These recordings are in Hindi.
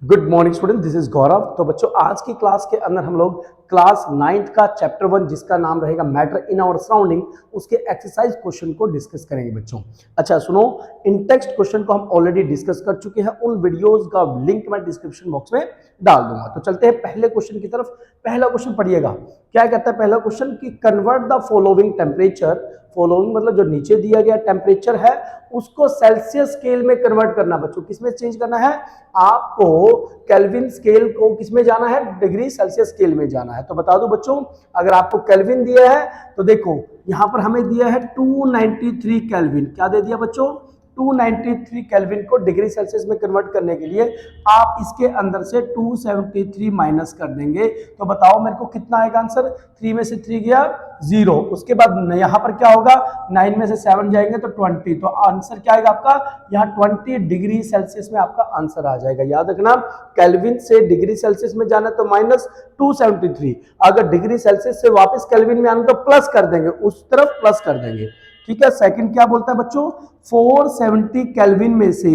Good morning student, this is Gaurav. तो बच्चों, आज की क्लास के अंदर हम लोग क्लास 9th का चैप्टर 1 जिसका नाम रहेगा मैटर इन आवर सराउंडिंग, उसके एक्सरसाइज क्वेश्चन को डिस्कस करेंगे बच्चों। अच्छा सुनो, इन टेक्स्ट क्वेश्चन को हम ऑलरेडी डिस्कस कर चुके हैं, उन वीडियोस का लिंक मैं डिस्क्रिप्शन बॉक्स में डाल दूंगा। तो चलते हैं पहले क्वेश्चन की तरफ। पहला क्वेश्चन पढ़िएगा, क्या कहता है पहला क्वेश्चन कि convert the following temperature, following मतलब जो नीचे दिया गया टेम्परेचर है उसको सेल्सियस स्केल में कन्वर्ट करना। बच्चों किसमें चेंज करना है आपको? केल्विन स्केल को किसमें जाना है? डिग्री सेल्सियस स्केल में जाना है। तो बता दूं बच्चों, अगर आपको केल्विन दिया है तो देखो यहां पर हमें दिया है 293 केल्विन। क्या दे दिया बच्चों? 293 केल्विन को डिग्री सेल्सियस में कन्वर्ट करने के लिए आप इसके अंदर से 273 माइनस कर देंगे। तो बताओ मेरे को कितना आएगा आंसर? 3 में से 3 गया 0। उसके बाद यहां पर क्या होगा? 9 में से 7 जाएंगे तो 20। तो आंसर क्या आएगा आपका? यहाँ 20 डिग्री सेल्सियस में आपका आंसर आ जाएगा। याद रखना, केल्विन से डिग्री सेल्सियस में जाना तो माइनस 273, अगर डिग्री सेल्सियस से वापस केल्विन में आना तो प्लस कर देंगे, उस तरफ प्लस कर देंगे। ठीक है। सेकंड क्या बोलता है बच्चों? 470 केल्विन में से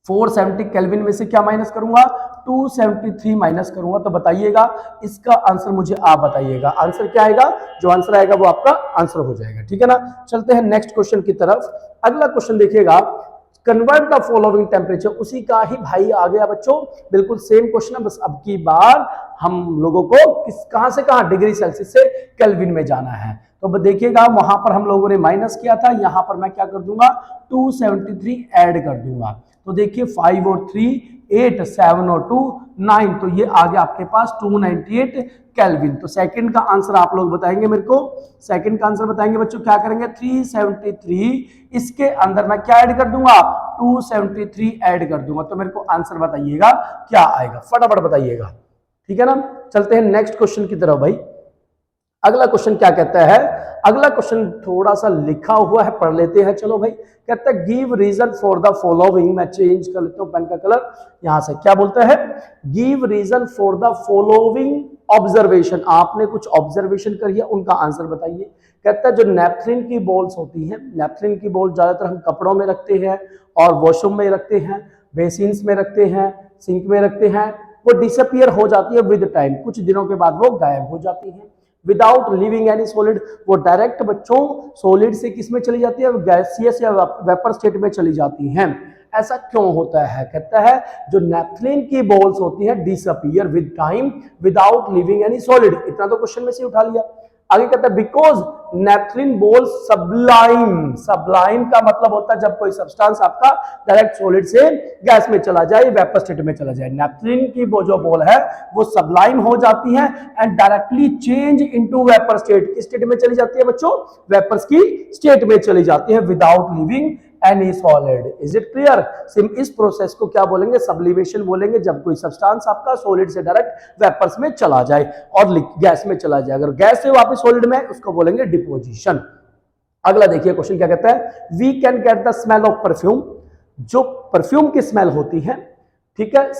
470 केल्विन में से क्या माइनस करूंगा? 273 माइनस करूंगा। तो बताइएगा इसका आंसर, मुझे आप बताइएगा आंसर क्या आएगा? जो आंसर आएगा वो आपका आंसर हो जाएगा। ठीक है ना। चलते हैं नेक्स्ट क्वेश्चन की तरफ। अगला क्वेश्चन देखिएगा, कन्वर्ट द फॉलोइंग टेम्परेचर, उसी का ही भाई आ गया बच्चों, बिल्कुल सेम क्वेश्चन है, बस अब की बार हम लोगों को कहां से कहां? डिग्री सेल्सियस से केल्विन में जाना है। तो देखिएगा वहां पर हम लोगों ने माइनस किया था, यहां पर मैं क्या कर दूंगा? 273 ऐड कर दूंगा। तो देखिए 5 और 3 8, 7 और 2 9, तो ये आ गया आपके पास 298 केल्विन। तो सेकंड का आंसर आप लोग बताएंगे मेरे को। सेकंड का आंसर बताएंगे बच्चों, क्या करेंगे? 373, इसके अंदर मैं क्या ऐड कर दूंगा? 273 ऐड कर दूंगा। तो मेरे को आंसर बताइएगा क्या आएगा, फटाफट बताइएगा। ठीक है ना। चलते हैं नेक्स्ट क्वेश्चन की तरफ भाई। अगला क्वेश्चन क्या कहता है? अगला क्वेश्चन थोड़ा सा लिखा हुआ है, पढ़ लेते हैं। चलो भाई, कहता है give reason for the following. मैं चेंज कर लेता हूं पेन का कलर यहां से। क्या बोलता है? Give reason for the following observation. आपने कुछ ऑब्जर्वेशन करी है, उनका आंसर बताइए। कहता है जो नेपथलीन की बॉल्स होती हैं, नेपथलीन की बॉल ज्यादातर हम कपड़ों में रखते हैं और वॉशरूम में रखते हैं, बेसिन्स में रखते हैं, सिंक में रखते हैं, वो डिसअपियर हो जाती है विद टाइम, कुछ दिनों के बाद वो गायब हो जाती है। विदाउट लिविंग एनी सॉलिड, वो डायरेक्ट बच्चों सॉलिड से किस में चली जाती है? गैसियस या वेपर स्टेट में चली जाती हैं। ऐसा क्यों होता है? कहता है जो नेपथलीन की बॉल्स होती है disappear with time without leaving any solid. इतना तो क्वेश्चन में से उठा लिया। आगे कहता है बिकॉज नेपथलीन बॉल्स सब्लाइम। सब्लाइम का मतलब होता है जब कोई सब्सटेंस आपका डायरेक्ट सॉलिड से गैस में चला जाए, वेपर स्टेट में चला जाए। नेपथलीन की वो जो बॉल है वो सब्लाइम हो जाती है and directly change into vapour state. किस स्टेट में चली जाती है बच्चों? वेपर्स की स्टेट में चली जाती है without leaving any solid. Is it clear? इस प्रोसेस को क्या बोलेंगे? सब्लिमेशन बोलेंगे, जब कोई सब्सटेंस आपका सॉलिड से डायरेक्ट वेपर्स में चला जाए और गैस में चला जाए। अगर गैस से वापस सॉलिड में, उसको बोलेंगे डिपोजिशन। अगला देखिए क्वेश्चन क्या कहता है? We can get the smell of perfume. जो परफ्यूम की स्मेल होती है, ठीक है,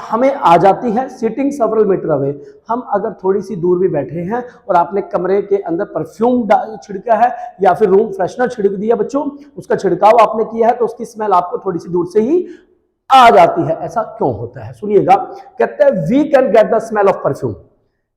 हमें आ जाती है सिटिंग सेवरल मीटर अवे। हम अगर थोड़ी सी दूर भी बैठे हैं और आपने कमरे के अंदर परफ्यूम छिड़का है या फिर रूम फ्रेशनर छिड़क दिया बच्चों, उसका छिड़काव आपने किया है, तो उसकी स्मेल आपको थोड़ी सी दूर से ही आ जाती है। ऐसा क्यों होता है? सुनिएगा, कहते हैं we can get the smell of perfume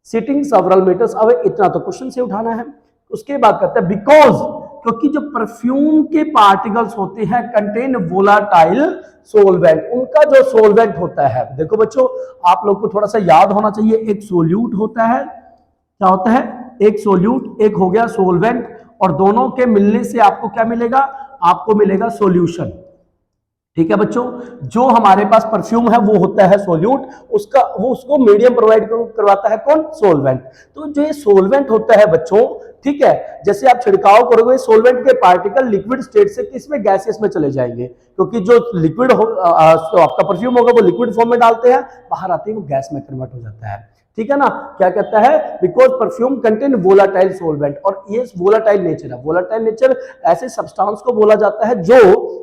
sitting several meters away. इतना तो क्वेश्चन से उठाना है। उसके बाद कहते हैं बिकॉज, क्योंकि जो परफ्यूम के पार्टिकल्स होते हैं कंटेन वोलाटाइल सोलवेंट। उनका जो सोलवेंट होता है, देखो बच्चों आप लोग को थोड़ा सा याद होना चाहिए, एक सोल्यूट होता है। क्या होता है? एक सोल्यूट, एक हो गया सोलवेंट, और दोनों के मिलने से आपको क्या मिलेगा? आपको मिलेगा सॉल्यूशन। ठीक है बच्चों, जो हमारे पास परफ्यूम है वो होता है सोल्यूट, उसको मीडियम प्रोवाइड करवाता है कौन? सोलवेंट। तो जो ये सोलवेंट होता है बच्चों, ठीक है, जैसे आप छिड़काव करोगे सोलवेंट के पार्टिकल लिक्विड स्टेट से किसमें? गैसेस में चले जाएंगे, क्योंकि जो लिक्विड तो आपका परफ्यूम होगा वो लिक्विड फॉर्म में डालते हैं, बाहर आते ही वो गैस में कन्वर्ट हो जाता है। ठीक है ना। क्या कहता है? Because perfume contain volatile solvent, और ये वोलाटाइल नेचर है। वोलाटाइल नेचर ऐसे सब्सटेंस को बोला जाता है जो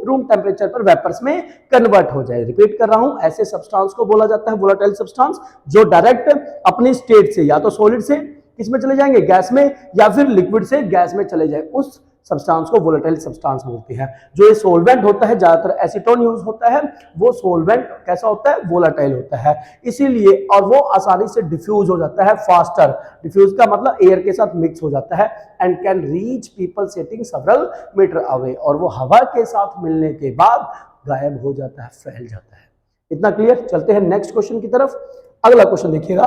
रूम टेम्परेचर पर वेपर्स में कन्वर्ट हो जाए। रिपीट कर रहा हूं, ऐसे सब्सटेंस को बोला जाता है वोलाटाइल सब्सटेंस जो डायरेक्ट अपनी स्टेट से या तो सॉलिड से किसमें चले जाएंगे? गैस में, या फिर लिक्विड से गैस में चले जाए। उस सब्सटेंस को वोलेटाइल सब्सटेंस बोलते हैं। जो ये सोलवेंट होता है, ज्यादातर एसीटोन यूज होता है, वो सोलवेंट कैसा होता है, वोलेटाइल होता है, इसीलिए और वो आसानी से डिफ्यूज हो जाता है फास्टर। डिफ्यूज का मतलब एयर के साथ मिक्स हो जाता है and can reach people sitting several meter away, और वो हवा के साथ मिलने के बाद गायब हो जाता है, फैल जाता है। इतना क्लियर। चलते हैं नेक्स्ट क्वेश्चन की तरफ। अगला क्वेश्चन देखिएगा,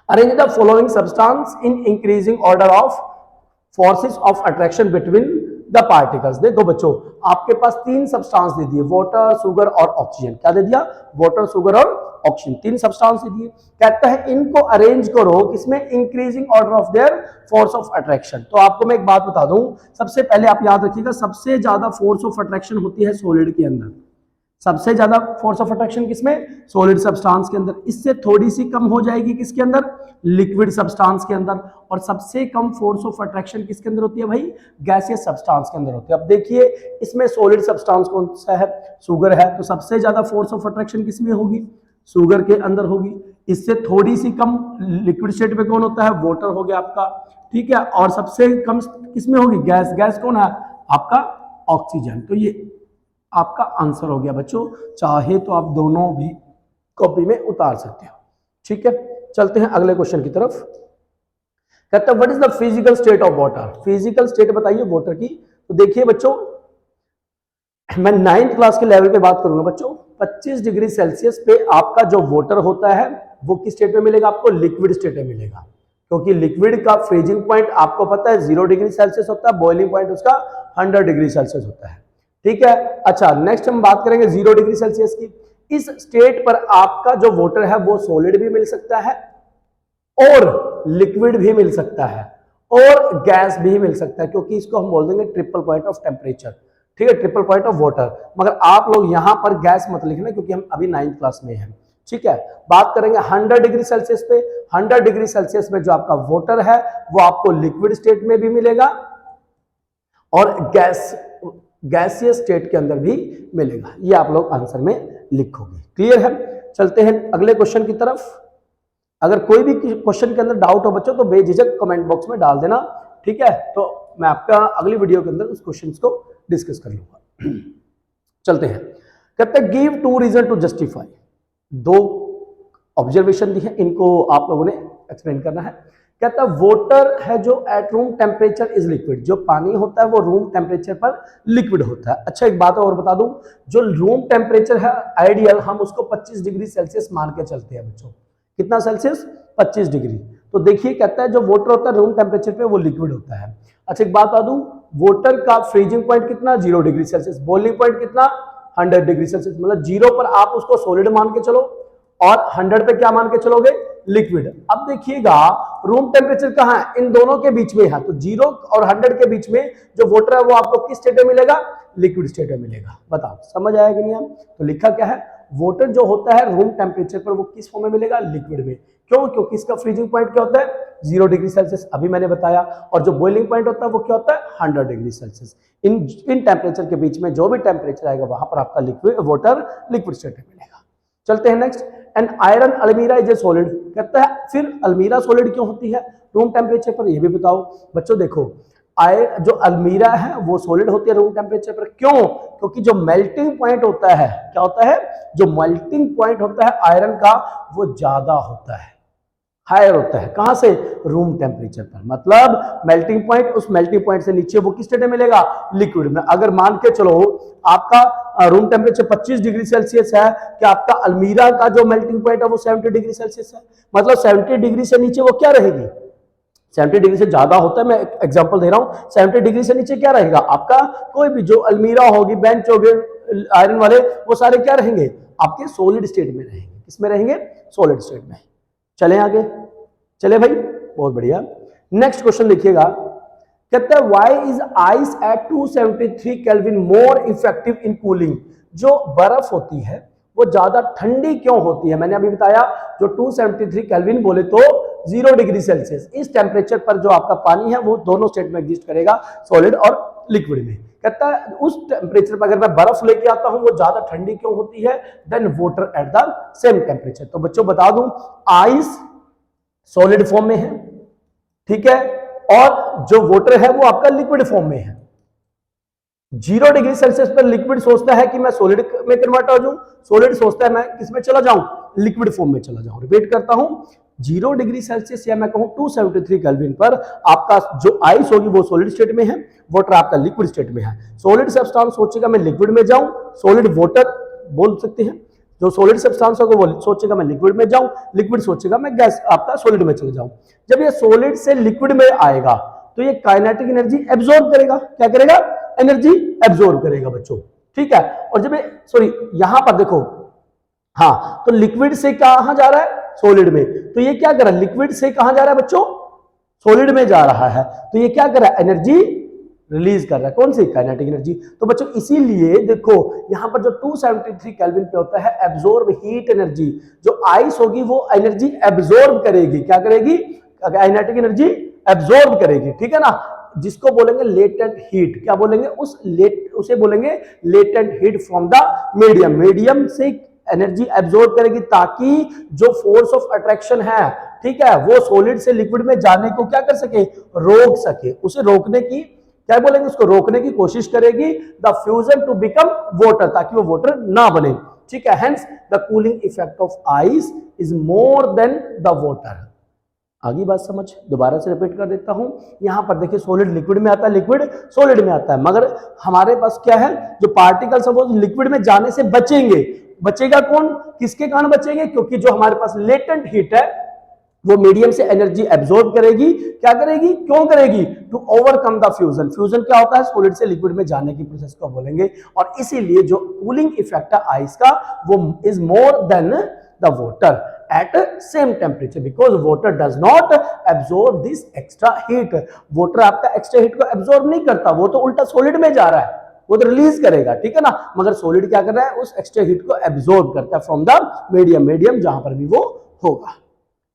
arrange the following substance in increasing order of forces of attraction between the particles. देखो बच्चों, आपके पास तीन सब्सटेंस दे दिए, वाटर, शुगर और ऑक्सीजन। क्या दे दिया? वाटर, शुगर और ऑक्सीजन, तीन सब्सटेंस दे दिए। कहता है इनको अरेंज करो किसमें? Increasing order of their force of attraction. तो आपको मैं एक बात बता दूं, सबसे पहले आप याद रखिएगा, सबसे ज्यादा फोर्स ऑफ अट्रैक्शन होती है सॉलिड के अंदर। सबसे ज्यादा फोर्स ऑफ अट्रैक्शन किसमें? सॉलिड सब्सटेंस के अंदर। इससे थोड़ी सी कम हो जाएगी किसके अंदर? लिक्विड सब्सटेंस के अंदर। और सबसे कम फोर्स ऑफ अट्रैक्शन किसके अंदर होती है भाई? गैसियस सब्सटेंस के अंदर होती है। अब देखिए इसमें सॉलिड सब्सटेंस कौन सा है? शुगर है, तो सबसे ज्यादा फोर्स ऑफ अट्रैक्शन किसमें होगी? शुगर के अंदर होगी। इससे थोड़ी सी कम लिक्विड स्टेट में कौन होता है? वाटर हो गया आपका, ठीक है। और सबसे कम किसमें होगी? गैस। गैस कौन है? आपका ऑक्सीजन। तो ये आपका आंसर हो गया बच्चों। चाहे तो आप दोनों भी कॉपी में उतार सकते हो, ठीक है। चलते हैं अगले क्वेश्चन की तरफ। कहता है what is the physical state of water? Physical state बताइए वाटर की। तो देखिए बच्चों, मैं 9th क्लास के लेवल पे बात करूंगा बच्चों। 25 डिग्री सेल्सियस पे आपका जो वाटर होता है वो किस स्टेट में मिलेगा आपको? लिक्विड स्टेट में मिलेगा, क्योंकि लिक्विड का फ्रीजिंग पॉइंट आपको पता है 0 डिग्री सेल्सियस होता है, बॉइलिंग पॉइंट उसका 100 डिग्री सेल्सियस होता है, ठीक है। अच्छा, नेक्स्ट हम बात करेंगे 0 डिग्री सेल्सियस की। इस स्टेट पर आपका जो वाटर है वो सॉलिड भी मिल सकता है और लिक्विड भी मिल सकता है और गैस भी मिल सकता है, क्योंकि इसको हम बोल देंगे ट्रिपल पॉइंट ऑफ टेम्परेचर, ठीक है, ट्रिपल पॉइंट ऑफ वाटर। मगर आप लोग यहां पर गैस मत लिखना, क्योंकि हम अभी 9th क्लास में हैं, ठीक है। बात करेंगे 100 डिग्री सेल्सियस पे। 100 डिग्री सेल्सियस में जो आपका वाटर है वो आपको लिक्विड स्टेट में भी मिलेगा और गैसियस स्टेट के अंदर भी मिलेगा। ये आप लोग आंसर में लिखोगे, क्लियर है। चलते हैं अगले क्वेश्चन की तरफ। अगर कोई भी क्वेश्चन के अंदर डाउट हो बच्चों तो बेझिझक कमेंट बॉक्स में डाल देना, ठीक है। तो मैं आपका अगली वीडियो के अंदर उस क्वेश्चन को डिस्कस कर लूंगा। चलते हैं। कहते हैं give 2 reason to justify. 2 observation दी है, इनको आप लोगों ने एक्सप्लेन करना है। कहता है वाटर है जो at room temperature is liquid. जो पानी होता है वो रूम टेम्परेचर पर लिक्विड होता है। अच्छा, एक बात और बता दूं, जो रूम टेम्परेचर है आइडियल, हम उसको 25 डिग्री सेल्सियस मान के चलते हैं बच्चों। कितना सेल्सियस? 25 डिग्री। तो देखिए कहता है जो वाटर होता है रूम टेम्परेचर पे वो लिक्विड होता है। अच्छा, एक बात बता दूं, वाटर का फ्रीजिंग पॉइंट कितना? 0 डिग्री सेल्सियस। बॉइलिंग पॉइंट कितना? 100 डिग्री सेल्सियस। मतलब 0 पर आप उसको सॉलिड मान के चलो और 100 पे क्या मान के चलोगे? लिक्विड। अब देखिएगा रूम टेम्परेचर कहां है? इन दोनों के बीच में है। तो 0 और 100 के बीच में जो वाटर है वो आपको किस स्टेट में मिलेगा? लिक्विड स्टेट में मिलेगा। बताओ समझ आया कि नहीं? हम तो लिखा क्या है, वाटर जो होता है रूम टेम्परेचर पर वो किस फॉर्म में मिलेगा? लिक्विड में। क्यों? क्योंकि इसका फ्रीजिंग पॉइंट क्या होता है? 0 डिग्री सेल्सियस, अभी मैंने बताया। और जो बॉइलिंग पॉइंट होता है वो क्या होता है? 100 डिग्री सेल्सियस। इन टेम्परेचर के बीच में जो भी टेम्परेचर आएगा वहां पर आपका लिक्विड वाटर लिक्विड स्टेट में मिलेगा। चलते हैं नेक्स्ट। एन आयरन अलमीरा इज ए सॉलिड। कहता है फिर अलमीरा सॉलिड क्यों होती है रूम टेम्परेचर पर? ये भी बताओ बच्चों। देखो जो अलमीरा है वो सॉलिड होती है रूम टेम्परेचर पर। क्यों? क्योंकि जो मेल्टिंग पॉइंट होता है, क्या होता है? जो मेल्टिंग पॉइंट होता है आयरन का वो ज्यादा होता है, हायर होता है। कहां से? रूम टेम्परेचर पर। मतलब मेल्टिंग पॉइंट, उस मेल्टिंग पॉइंट से नीचे वो किस स्टेट में मिलेगा? लिक्विड में। अगर मान के चलो आपका रूम टेम्परेचर 25 डिग्री सेल्सियस है, कि आपका अलमीरा का जो मेल्टिंग पॉइंट है वो 70 डिग्री सेल्सियस है, मतलब 70 डिग्री से नीचे वो क्या रहेगी? 70 डिग्री से ज्यादा होता है, मैं एग्जांपल दे रहा हूं। 70 डिग्री से नीचे क्या रहेगा? आपका कोई भी जो अलमीरा होगी, बेंच होगी आयरन वाले, वो सारे क्या रहेंगे? आपके सॉलिड स्टेट में रहेंगे। किसमें रहेंगे? सॉलिड स्टेट में। चले आगे, चले भाई, बहुत बढ़िया। नेक्स्ट क्वेश्चन देखिएगा। कहता है why is ice eight 273 kelvin more effective in cooling. जो बर्फ होती है वो ज्यादा ठंडी क्यों होती है? मैंने अभी बताया, जो 273 केल्विन बोले तो 0 डिग्री सेल्सियस, इस टेम्परेचर पर जो आपका पानी है वो दोनों स्टेट में एग्जिस्ट करेगा, सॉलिड और लिक्विड में। कहता है उस टेम्परेचर पर अगर मैं बर्फ लेके आता हूं वो ज्यादा ठंडी क्यों होती है than water at the same temperature. तो बच्चों बता दूं, आइस सॉलिड फॉर्म में है, ठीक है, और जो वाटर है वो आपका लिक्विड फॉर्म में है। 0 डिग्री सेल्सियस पर लिक्विड सोचता है कि मैं सॉलिड में कन्वर्ट हो जाऊं, सॉलिड सोचता है मैं किस में चला जाऊं, लिक्विड फॉर्म में चला जाऊं। रिपीट करता हूं, 0 डिग्री सेल्सियस या मैं कहूं 273 केल्विन पर आपका जो आइस होगी वो सॉलिड स्टेट में है, वाटर आपका लिक्विड स्टेट में है। सॉलिड सब्सटेंस सोचेगा मैं लिक्विड में जाऊं, सॉलिड वाटर बोल सकते हैं। जो सॉलिड सब्सटेंस होगा वो सोचेगा मैं लिक्विड में जाऊं, लिक्विड सोचेगा मैं गैस आपका सॉलिड में चला जाऊं। जब ये सॉलिड से लिक्विड में आएगा तो ये काइनेटिक एनर्जी एब्जॉर्ब करेगा। क्या करेगा? एनर्जी एब्जॉर्ब करेगा बच्चों, ठीक है। और जब यहां पर देखो, हाँ, तो लिक्विड से कहां जा रहा है? सॉलिड में। तो ये क्या कर रहा है? लिक्विड से कहां जा रहा है बच्चों? सॉलिड में जा रहा है। तो ये क्या कर रहा है? एनर्जी रिलीज कर रहा है। कौन सी? Kinetic energy. तो बच्चों इसीलिए देखो यहां पर जो 273 केल्विन पे होता है एब्जॉर्ब हीट एनर्जी, जो आइस होगी वो एनर्जी एब्जॉर्ब करेगी। क्या करेगी? काइनेटिक एनर्जी एब्जॉर्ब करेगी, ठीक है ना। जिसको बोलेंगे लेटेंट हीट। क्या बोलेंगे? उसे बोलेंगे latent heat from the medium. Medium से एनर्जी एब्जॉर्ब करेगी ताकि जो फोर्स ऑफ अट्रैक्शन है, ठीक है, वो सॉलिड से लिक्विड में जाने को क्या कर सके? रोक सके। उसे रोकने की क्या बोलेंगे? उसको रोकने की कोशिश करेगी। The fusion to become water, ताकि वो वाटर ना बने, ठीक है। Hence the cooling effect of ice is more than the water. आगे बात समझ, दोबारा से रिपीट कर देता हूं। यहां पर देखिए सॉलिड लिक्विड में आता है, लिक्विड सॉलिड में आता है, मगर हमारे पास क्या है? जो पार्टिकल्स है वो लिक्विड में जाने से बचेंगे। बचेगा कौन? किसके कारण बचेंगे? क्योंकि जो हमारे पास लेटेंट हीट है वो मीडियम से एनर्जी एब्जॉर्ब करेगी। क्या करेगी? क्यों करेगी? To overcome the fusion. Fusion क्या होता है? सॉलिड से लिक्विड में जाने की प्रोसेस को बोलेंगे। और इसीलिए जो कूलिंग इफेक्ट है आइस का वो is more than the water at same temperature because water does not absorb this extra heat. water आपका extra heat को absorb नहीं करता, वो तो उल्टा solid में जा रहा है, वो तो रिलीज करेगा, ठीक है ना। मगर solid क्या कर रहा है? उस extra heat को absorb करता है from the medium जहां पर भी वो होगा।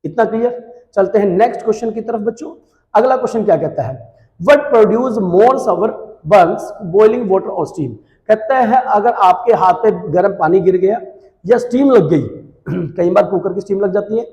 इतना क्लियर? चलते हैं नेक्स्ट क्वेश्चन की तरफ बच्चों। अगला क्वेश्चन क्या कहता है? What produce more sour burns boiling water or steam? कहता है अगर आपके हाथ पे गर्म पानी गिर गया या स्टीम लग गई, कई बार कुकर की स्टीम लग जाती है,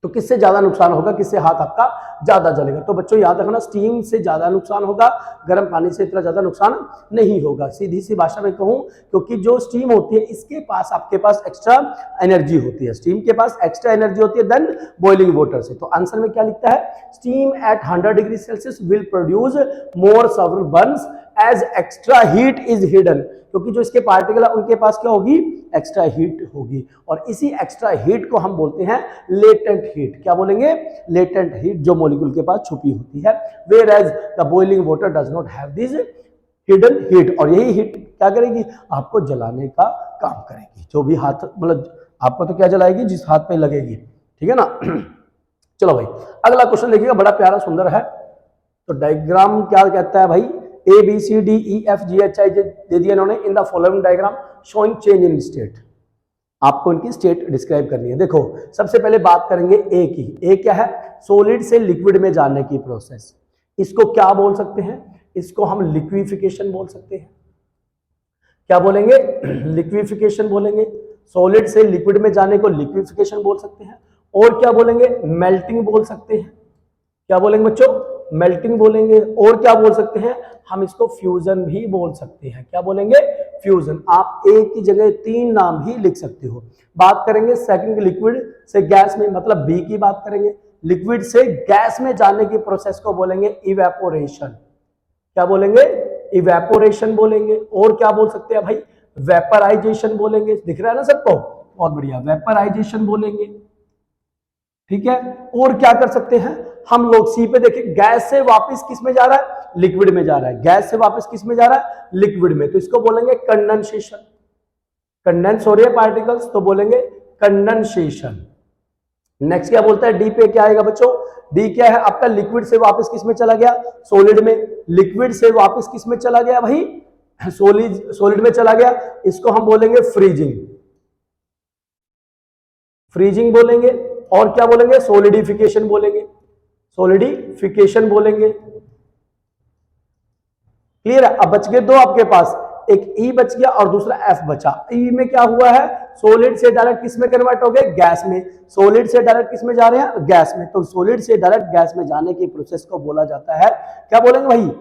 तो किससे ज्यादा नुकसान होगा? किससे हाथ आपका ज्यादा जलेगा? तो बच्चों याद रखना, स्टीम से ज्यादा नुकसान होगा, गर्म पानी से इतना ज्यादा नुकसान नहीं होगा। सीधी सी भाषा में कहूं, क्योंकि जो स्टीम होती है इसके पास आपके पास एक्स्ट्रा एनर्जी होती है, स्टीम के पास एक्स्ट्रा एनर्जी होती है देन बॉइलिंग वाटर से। तो आंसर में क्या लिखता है? Steam at 100 degree Celsius will produce more severe burns as extra heat is hidden. क्योंकि जो इसके पार्टिकल है उनके पास क्या होगी? एक्स्ट्रा हीट होगी। और इसी एक्स्ट्रा हीट को हम बोलते हैं लेटेंट हीट। क्या बोलेंगे? लेटेंट हीट, जो मॉलिक्यूल के पास छुपी होती है। Whereas the boiling water does not have this hidden heat. और यही हीट क्या करेगी? आपको जलाने का काम करेगी। जो भी हाथ, मतलब आपको तो क्या जलाएगी? जिस हाथ पे लगेगी, ठीक है ना। चलो भाई अगला क्वेश्चन देखिएगा, बड़ा प्यारा सुंदर है। तो डायग्राम क्या कहता है भाई? A B C D E F G H I दे दिया इन्होंने। In the following diagram showing change in state. आपको इनकी स्टेट डिस्क्राइब करनी है। देखो सबसे पहले बात करेंगे ए की। ए क्या है? सॉलिड से लिक्विड में जाने की प्रोसेस। इसको क्या बोल सकते हैं? इसको हम लिक्विफिकेशन बोल सकते हैं। क्या बोलेंगे? लिक्विफिकेशन बोलेंगे। सॉलिड से लिक्विड में जाने को लिक्विफिकेशन बोल सकते हैं। और क्या बोलेंगे? मेल्टिंग बोल सकते हैं। क्या बोलेंगे बच्चों? मेल्टिंग बोलेंगे। और क्या बोल सकते हैं? हम इसको फ्यूजन भी बोल सकते हैं। क्या बोलेंगे? फ्यूजन। आप एक ही जगह 3 नाम भी लिख सकते हो। बात करेंगे सेकंड, लिक्विड से गैस में, मतलब बी की बात करेंगे। लिक्विड से गैस में जाने की प्रोसेस को बोलेंगे इवेपोरेशन। क्या बोलेंगे? इवेपोरेशन बोलेंगे। और क्या बोल सकते हैं भाई? वेपराइजेशन बोलेंगे। दिख रहा है ना सबको? बहुत बढ़िया, वेपराइजेशन बोलेंगे, ठीक है। और क्या कर सकते हैं हम लोग? सी पे देखिए, गैस से वापस किस में जा रहा है? लिक्विड में जा रहा है। गैस से वापस किस में जा रहा है? लिक्विड में। तो इसको बोलेंगे कंडेंसेशन। कंडेंस हो रही है पार्टिकल्स, तो बोलेंगे कंडेंसेशन। नेक्स्ट क्या बोलता है? डी पे क्या आएगा बच्चों? डी क्या है आपका? लिक्विड से वापस किस में चला गया? सॉलिड में। लिक्विड से वापस किस में चला गया भाई? सॉलिड में चला गया। इसको हम बोलेंगे फ्रीजिंग। फ्रीजिंग बोलेंगे। और क्या बोलेंगे? सॉलिडिफिकेशन बोलेंगे। सॉलिडिफिकेशन बोलेंगे। क्लियर है? अब बच गए 2 आपके पास, एक ई बच गया और दूसरा एफ बचा। ई में क्या हुआ है? सॉलिड से डायरेक्ट किस में कन्वर्ट हो गए, गैस में। सॉलिड से डायरेक्ट किस में जा रहे हैं, गैस में। तो सॉलिड से डायरेक्ट गैस में जाने की प्रोसेस को बोला जाता है, क्या बोलेंगे भाई,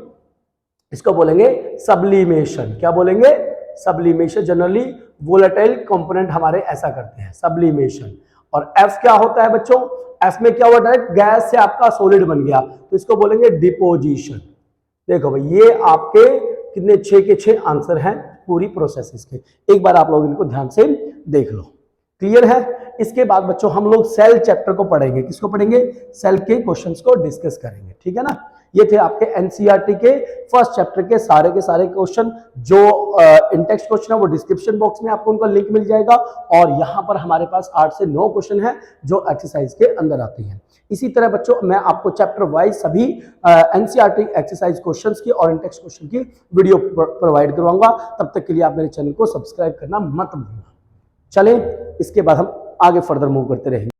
इसको बोलेंगे सब्लिमेशन। क्या बोलेंगे, सब्लिमेशन। जनरली वोलेटाइल कंपोनेंट हमारे ऐसा करते हैं, सब्लिमेशन। और एफ क्या होता है बच्चों, एफ में क्या हुआ, डायरेक्ट गैस से आपका सॉलिड बन गया, तो इसको बोलेंगे डिपोजिशन। देखो भाई ये आपके कितने 6 के 6 आंसर हैं पूरी प्रोसेस इसके। एक बार आप लोग इनको ध्यान से देख लो, क्लियर है। इसके बाद बच्चों हम लोग सेल चैप्टर को पढ़ेंगे, किसको पढ़ेंगे, सेल के क्वेश्चंस को डिस्कस करेंगे, ठीक है ना। ये थे आपके एनसीईआरटी के फर्स्ट चैप्टर के सारे क्वेश्चन। जो इंटेक्स्ट क्वेश्चन है वो डिस्क्रिप्शन बॉक्स में आपको उनका लिंक मिल जाएगा, और यहाँ पर हमारे पास 8 से 9 क्वेश्चन है जो एक्सरसाइज के अंदर आते हैं। इसी तरह बच्चों मैं आपको चैप्टर वाइज सभी एनसीईआरटी एक्सरसाइज क्वेश्चंस की और इंटेक्स्ट क्वेश्चन की वीडियो प्रोवाइड करवाऊंगा। तब तक के लिए आप मेरे चैनल को सब्सक्राइब करना मत भूलना। चलें, इसके बाद हम आगे फर्दर मूव करते रहेंगे।